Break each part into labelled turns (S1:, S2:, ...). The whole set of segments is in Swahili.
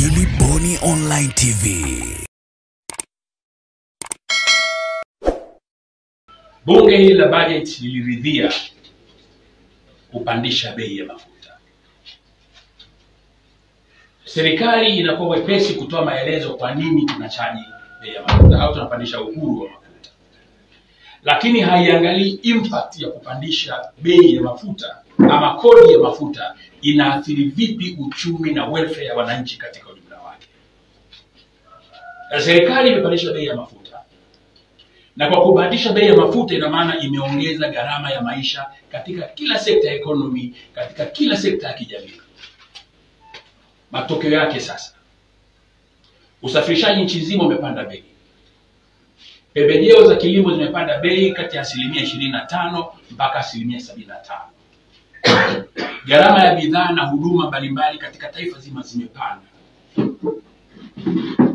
S1: Gilly Bonny Online TV.
S2: Bunge hili la budget liliridhia kupandisha bei ya mafuta. Serikali inakuwa wepesi kutoa maelezo kwa nini tunachaji bei ya mafuta au tunapandisha uhuru wa mafuta. Lakini haiangalii impact ya kupandisha bei ya mafuta ama kodi ya mafuta inaathiri vipi uchumi na welfare ya wananchi katika ujumla wake. Serikali imepandisha bei ya mafuta. Na kwa kupandisha bei ya mafuta ina maana imeongeza gharama ya maisha katika kila sekta ya economy, katika kila sekta ya kijamii. Matokeo yake sasa, usafirishaji nchi nzima umepanda bei. Pembejeo za kilimo zimepanda bei kati ya 25% mpaka 75%. Gharama ya bidhaa na huduma mbalimbali katika taifa zima zimepanda.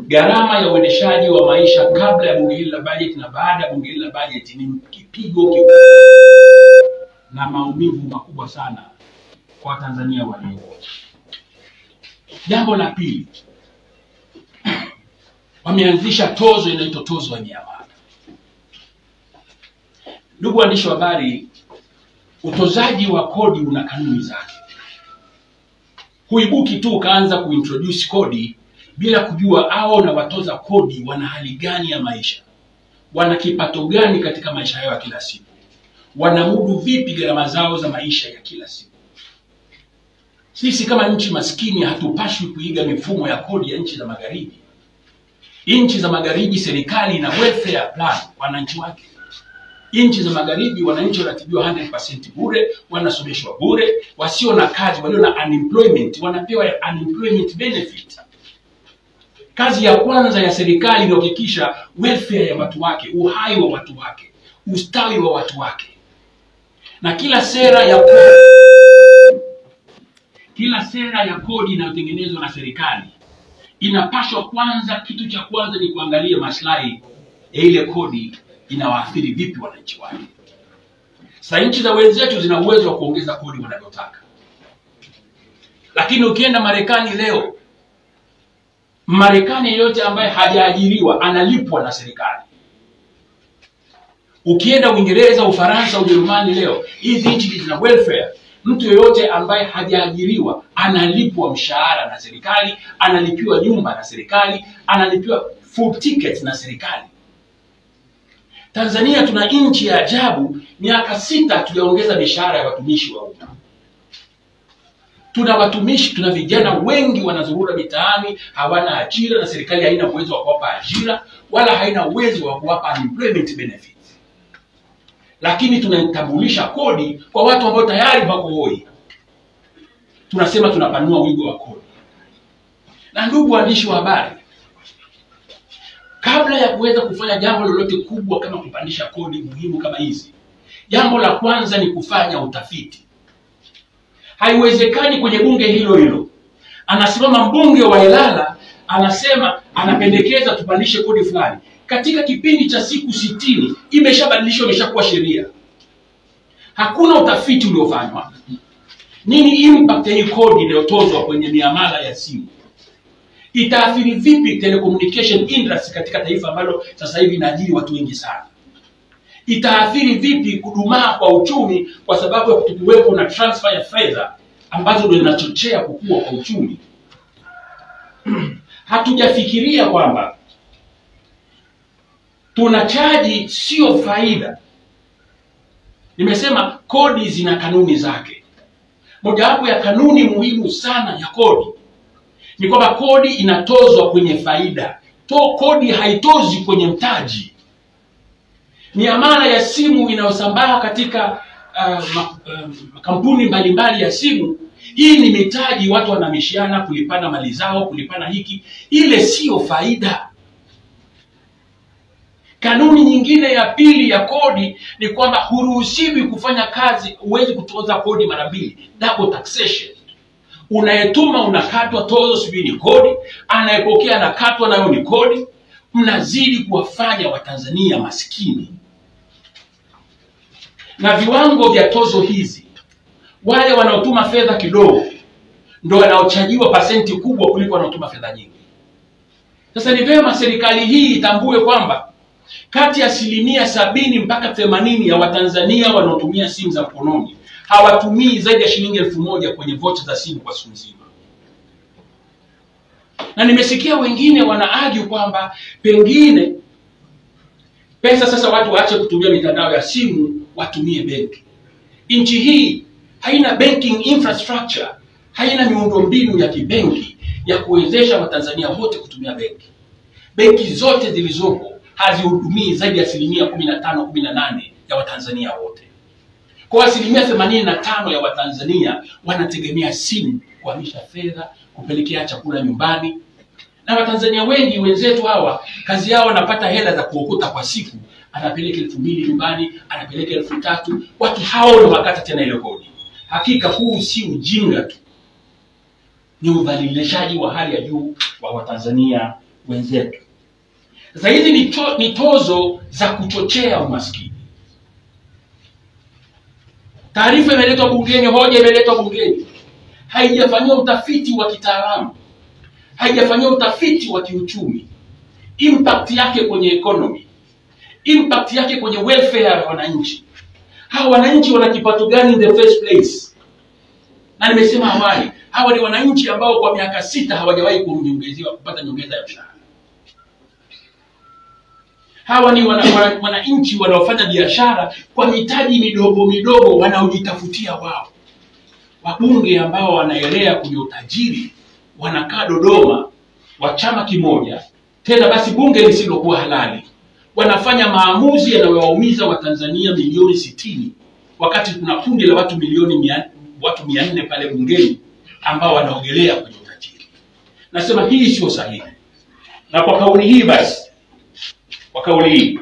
S2: Gharama ya uendeshaji wa maisha kabla ya bunge hili la budget na baada ya bunge hili la budget ni kipigo kikubwa na maumivu makubwa sana kwa Tanzania walio. Jambo la pili, wameanzisha tozo inaitwa tozo ya miamala. Ndugu waandishi wa habari, utozaji wa kodi una kanuni zake. Huibuki tu ukaanza kuintroduce kodi bila kujua hao na watoza kodi wana hali gani ya maisha, wana kipato gani katika maisha yao ya kila siku, wanamudu vipi gharama zao za maisha ya kila siku. Sisi kama nchi maskini hatupashwi kuiga mifumo ya kodi ya nchi za magharibi. Nchi za magharibi serikali ina welfare plan wananchi wake. Nchi za magharibi wananchi wanatibiwa 100% bure, wanasomeshwa bure, wasio na kazi, walio na unemployment wanapewa unemployment benefit. Kazi ya kwanza ya serikali ni kuhakikisha welfare ya watu wake, uhai wa watu wake, ustawi wa watu wake. Na kila sera ya kodi inayotengenezwa na serikali inapaswa kwanza, kitu cha kwanza ni kuangalia maslahi ya ile kodi inawaathiri vipi wananchi wake. Sasa nchi za wenzetu zina uwezo wa kuongeza kodi wanavyotaka. Lakini ukienda Marekani leo, Marekani yote ambaye hajaajiriwa analipwa na serikali. Ukienda Uingereza, Ufaransa, Ujerumani leo, hizi nchi zina welfare. Mtu yoyote ambaye hajaajiriwa analipwa mshahara na serikali, analipiwa nyumba na serikali, analipiwa food tickets na serikali. Tanzania tuna nchi ya ajabu, miaka 6 tuliongeza mishahara ya watumishi wa umma. Tuna watumishi, tuna vijana wengi wanazurura mitaani, hawana ajira na serikali haina uwezo wa kuwapa ajira wala haina uwezo wa kuwapa unemployment benefits. Lakini tunatambulisha kodi kwa watu ambao tayari wako hoi. Tunasema tunapanua wigo wa kodi. Na ndugu waandishi wa habari, kabla ya kuweza kufanya jambo lolote kubwa kama kupandisha kodi muhimu kama hizi, jambo la kwanza ni kufanya utafiti. Haiwezekani kwenye bunge hilo anasimama mbunge wa Ilala anasema anapendekeza tupandishe kodi fulani, katika kipindi cha siku 60 imeshabadilishwa, imeshakuwa sheria. Hakuna utafiti uliofanywa. Nini impact ya hii kodi inayotozwa kwenye miamala ya simu? Itaathiri vipi telecommunication industry katika taifa ambalo sasa hivi inaajiri watu wengi sana? Itaathiri vipi kudumaa kwa uchumi kwa sababu ya kuwepo na transfer ya fedha ambazo ndio zinachochea kukua kwa uchumi? Hatujafikiria kwamba tunachaji sio faida. Nimesema kodi zina kanuni zake. Mojawapo ya kanuni muhimu sana ya kodi ni kwamba kodi inatozwa kwenye faida. Kodi haitozi kwenye mtaji. Miamala ya simu inayosambaa katika kampuni mbalimbali ya simu, hii ni mitaji, watu wanamishiana kulipana mali zao, kulipana hiki, ile sio faida. Kanuni nyingine ya pili ya kodi ni kwamba huruhusiwi kufanya kazi, huwezi kutoza kodi mara mbili, double taxation. Unayetuma unakatwa tozo, sivyo ni kodi, anayepokea anakatwa nayo ni kodi. Mnazidi kuwafanya Watanzania maskini. Na viwango vya tozo hizi, wale wanaotuma fedha kidogo ndio wanaochajiwa pasenti kubwa kuliko wanaotuma fedha nyingi. Sasa ni vyema serikali hii itambue kwamba kati ya 70% mpaka 80% ya Watanzania wanaotumia simu za mkononi hawatumii zaidi ya shilingi 1000 kwenye vocha za simu kwa siku nzima. Na nimesikia wengine wanaargue kwamba pengine pesa sasa watu waache kutumia mitandao ya simu, watumie benki. Nchi hii haina banking infrastructure, haina miundombinu ya kibenki ya kuwezesha Watanzania wote kutumia benki. Benki zote zilizopo hazihudumii zaidi ya 15-18 ya Watanzania wote. Kwa 85% ya Watanzania wanategemea simu kuhamisha fedha, kupelekea chakula nyumbani. Na Watanzania wengi wenzetu hawa kazi yao wanapata hela za kuokota kwa siku, anapeleka 2000 nyumbani, anapeleka 3000, watu hao ndio wakata tena ile kodi. Hakika huu si ujinga tu, ni udhalilishaji wa hali ya juu wa Watanzania wenzetu. Sasa hizi ni tozo za kuchochea umaskini. Taarifa imeletwa bungeni, hoja imeletwa bungeni, haijafanywa utafiti wa kitaalamu, haijafanywa utafiti wa kiuchumi, impact yake kwenye economy, impact yake kwenye welfare ya wananchi. Hawa wananchi wana kipato gani in the first place? Na nimesema awali, hawa ni wananchi ambao kwa miaka 6 hawajawahi kupata nyongeza ya mshahara. Hawa ni wananchi wanaofanya biashara kwa mitaji midogo midogo wanaojitafutia wao. Wabunge ambao wanaelea kwenye utajiri wanakaa Dodoma wa chama kimoja, tena basi bunge lisilokuwa halali, wanafanya maamuzi yanayowaumiza Watanzania milioni 60, wakati kuna kundi la watu 400 pale bungeni ambao wanaogelea kwenye utajiri. Nasema hii sio sahihi. Na kwa kauli hii basi, kwa kauli hii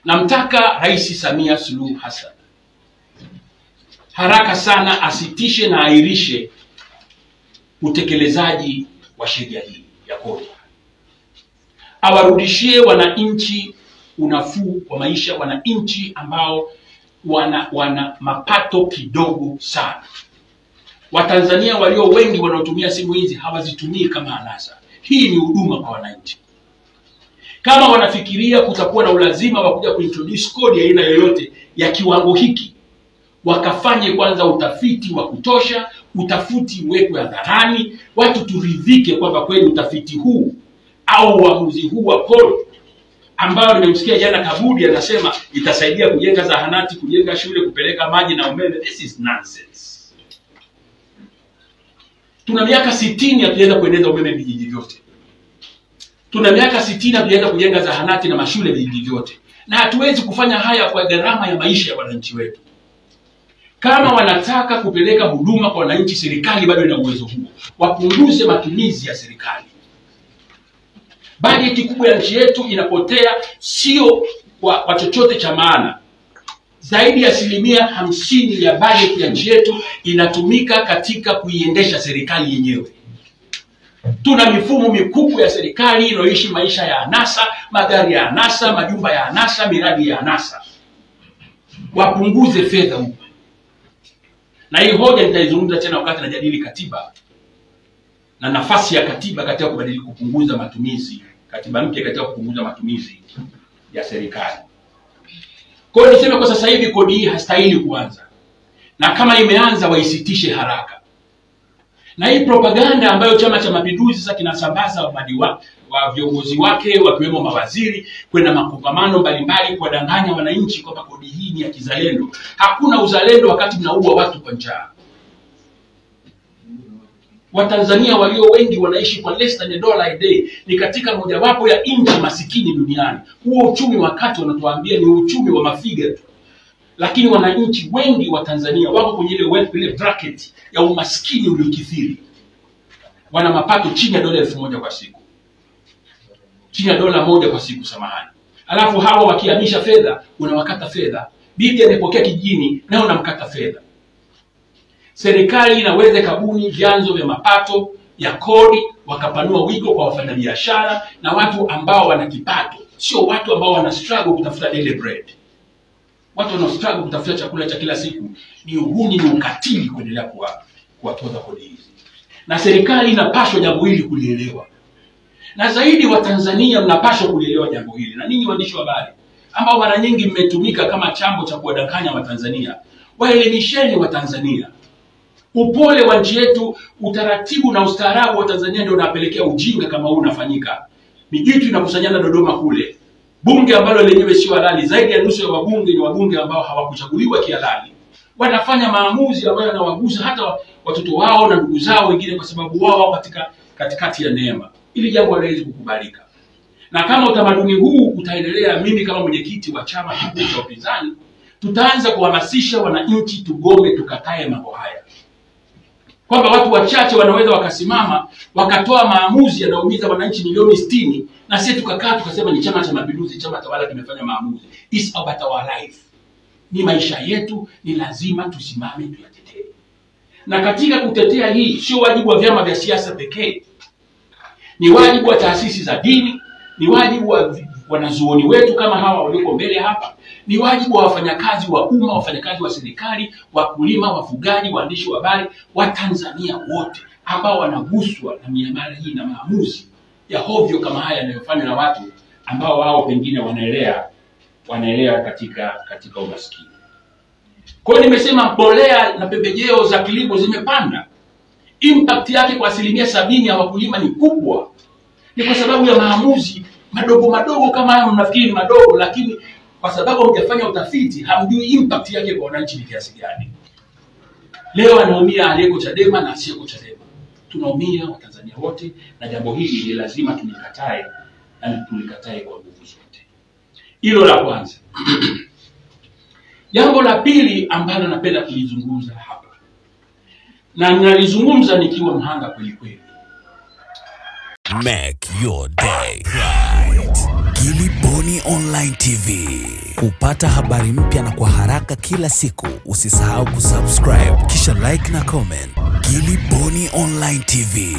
S2: namtaka Rais Samia Suluhu Hassan haraka sana asitishe na airishe utekelezaji wa sheria hii ya kodi. Awarudishie wananchi unafuu wa maisha, wananchi ambao wana mapato kidogo sana. Watanzania walio wengi wanaotumia simu hizi hawazitumii kama anasa. Hii ni huduma kwa wananchi. Kama wanafikiria kutakuwa na ulazima wa kuja kuintroduce kodi ya aina yoyote ya kiwango hiki, wakafanye kwanza utafiti wa kutosha, utafiti uwekwe hadharani, watu turidhike kwamba kweli utafiti huu au uamuzi huu wa kodi ambao nimemsikia jana Kabudi anasema itasaidia kujenga zahanati, kujenga shule, kupeleka maji na umeme. This is nonsense. Tuna miaka 60 hatujaenda kuendeleza umeme vijiji vyote. Tuna miaka 60 hatujaenda kujenga zahanati na mashule vijiji vyote. Na hatuwezi kufanya haya kwa gharama ya maisha ya wananchi wetu. Kama wanataka kupeleka huduma kwa wananchi, serikali bado ina uwezo huo. Wapunguze matumizi ya serikali. Bajeti kubwa ya nchi yetu inapotea sio kwa chochote cha maana. Zaidi ya 50% ya bajeti ya nchi yetu inatumika katika kuiendesha serikali yenyewe. Tuna mifumo mikubwa ya serikali inayoishi maisha ya anasa, magari ya anasa, majumba ya anasa, miradi ya anasa. Wapunguze fedha huko. Na hii hoja nitaizungumza tena wakati najadili katiba na nafasi ya katiba katika kubadili kupunguza matumizi, katiba mpya katika kupunguza matumizi ya serikali. Kwa hiyo niseme kwa sasa hivi kodi hii hastahili kuanza. Na kama imeanza waisitishe haraka. Na hii propaganda ambayo Chama cha Mapinduzi sasa kinasambaza wa viongozi wake wakiwemo mawaziri kwenda makongamano mbalimbali kuwadanganya wananchi kwamba kodi hii ni ya kizalendo. Hakuna uzalendo wakati mnaua watu kwa njaa. Watanzania walio wengi wanaishi kwa less than $1 a day. Ni katika mojawapo ya nchi masikini duniani. Huo uchumi wakati wanatuambia ni uchumi wa mafiga tu. Lakini wananchi wengi wa Tanzania wako kwenye ile bracket ya umaskini uliokithiri. Wana mapato chini ya $1,000 kwa siku. Chini ya $1 kwa siku, samahani. Alafu hawa wakihamisha fedha, unawakata fedha. Bibi anapokea kijijini na unamkata fedha. Serikali inaweza kabuni vyanzo vya mapato ya kodi, wakapanua wigo kwa wafanyabiashara na watu ambao wana kipato, sio watu ambao wana struggle kutafuta daily bread. Watu wana struggle kutafuta chakula cha kila siku. Ni uhuni, ni ukatili kuendelea kuwatoza kodi hizi. na serikali inapaswa jambo hili kulielewa, na zaidi Watanzania mnapaswa kulielewa jambo hili. Na ninyi waandishi wa habari ambao mara nyingi mmetumika kama chambo cha kuwadanganya Watanzania, waelimisheni Watanzania. Upole wa nchi yetu, utaratibu na ustaarabu wa Tanzania ndio unapelekea ujinga kama huu unafanyika. Mijitu inakusanyana Dodoma kule, bunge ambalo lenyewe sio halali. Zaidi ya nusu ya wabunge ni wabunge ambao hawakuchaguliwa kihalali. Wanafanya maamuzi ambayo yanawagusa hata watoto wao na ndugu zao wengine, kwa sababu wao katikati ya neema. Ili jambo haliwezi kukubalika. Na kama utamaduni huu utaendelea, mimi kama mwenyekiti wa chama kikuu cha upinzani, tutaanza kuhamasisha wananchi tugome, tukatae mambo haya. Kwamba watu wachache wanaweza wakasimama wakatoa maamuzi yanaumiza wananchi milioni 60, na sisi tukakaa tukasema ni Chama cha Mapinduzi, chama tawala kimefanya maamuzi. It's about our life. Ni maisha yetu, ni lazima tusimame tuyatetee. Na katika kutetea hii sio wajibu wa vyama vya siasa pekee. Ni wajibu wa taasisi za dini, ni wajibu wa wanazuoni wetu kama hawa walioko mbele hapa, ni wajibu wa wafanyakazi wa umma, wafanyakazi wa serikali, wakulima, wafugaji, waandishi wa habari, Watanzania wote ambao wanaguswa na miamala hii na maamuzi ya hovyo kama haya yanayofanywa na watu ambao wao pengine wanaelea katika umaskini. Kwa hiyo nimesema mbolea na pembejeo za kilimo zimepanda. Impact yake kwa 70% ya wakulima ni kubwa. Ni kwa sababu ya maamuzi madogo kama haya. Mnafikiri ni madogo, lakini kwa sababu mjafanya utafiti hamjui impact yake kwa wananchi ni kiasi gani. Leo anaumia aliyeko Chadema na asiyeko Chadema. Tunaumia Watanzania wote, na jambo hili ni lazima tulikatae, na tulikatae kwa nguvu zote. Hilo la kwanza. Jambo la pili ambalo napenda kulizungumza hapa, na nalizungumza nikiwa mhanga kweli kweli.
S1: Make your day right. Gilly Bonny Online TV. Kupata habari mpya na kwa haraka kila siku, usisahau kusubscribe kisha like na comment. Gilly Bonny Online TV.